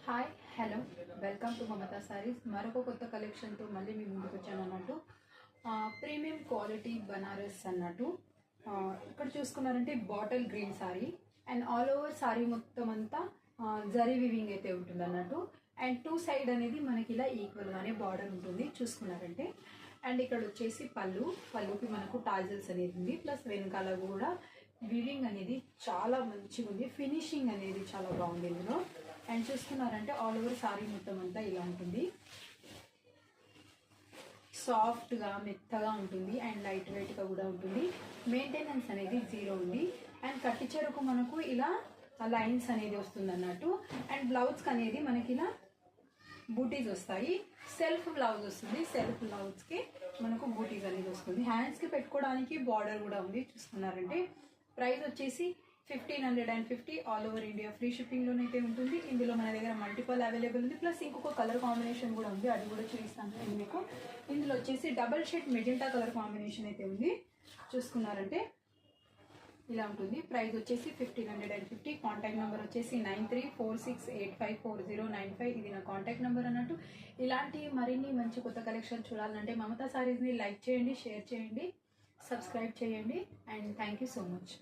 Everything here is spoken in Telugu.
Hi hello welcome to Mamata saris. మరొక కొత్త కలెక్షన్తో మళ్ళీ మీ ముందుకు వచ్చాను అన్నట్టు. ప్రీమియం క్వాలిటీ బనారస్ అన్నట్టు. ఇక్కడ చూసుకున్నారంటే bottle green sari and all over sari మొత్తం అంతా జరీ వివింగ్ అయితే ఉంటుంది అన్నట్టు. అండ్ టూ సైడ్ అనేది మనకి ఇలా ఈక్వల్గానే బార్డర్ ఉంటుంది చూసుకున్నారంటే. అండ్ ఇక్కడ వచ్చేసి పళ్ళుకి మనకు టాజల్స్ అనేది ఉంది, ప్లస్ వెనకాల కూడా వివింగ్ అనేది చాలా మంచిగా ఉంది. ఫినిషింగ్ అనేది చాలా బాగుంది ఇందులో. అండ్ చూసుకున్నారంటే ఆల్ ఓవర్ సారీ మొత్తం అంతా ఇలా ఉంటుంది, సాఫ్ట్గా మెత్తగా ఉంటుంది అండ్ లైట్ వెయిట్గా కూడా ఉంటుంది. మెయింటెనెన్స్ అనేది జీరో ఉంది. అండ్ కట్టి చెరకు మనకు ఇలా లైన్స్ అనేది వస్తుంది అన్నట్టు. అండ్ బ్లౌజ్కి అనేది మనకి ఇలా బూటీస్ వస్తాయి. సెల్ఫ్ బ్లౌజ్ వస్తుంది, సెల్ఫ్ బ్లౌజ్కి మనకు బూటీస్ అనేది వస్తుంది. హ్యాండ్స్కి పెట్టుకోవడానికి బార్డర్ కూడా ఉంది చూసుకున్నారంటే. ప్రైస్ వచ్చేసి 1550 ఆల్ ఓవర్ ఇండియా ఫ్రీ షిప్పింగ్లోనైతే ఉంటుంది. ఇందులో మన దగ్గర మల్టిపల్ అవైలబుల్ ఉంది, ప్లస్ ఇంకొక కలర్ కాంబినేషన్ కూడా ఉంది, అది కూడా చూపిస్తాను నేను మీకు. ఇందులో వచ్చేసి double shade magenta colour combination అయితే ఉంది చూసుకున్నారంటే. ఇలా ఉంటుంది. ప్రైస్ వచ్చేసి 1550. కాంటాక్ట్ నెంబర్ వచ్చేసి 9346854095. ఇది నా కాంటాక్ట్ నెంబర్ అన్నట్టు. ఇలాంటి మరిన్ని మంచి కొత్త కలెక్షన్ చూడాలంటే మమతా సారీస్ని లైక్ చేయండి, షేర్ చేయండి, సబ్స్క్రైబ్ చేయండి. And thank you so much.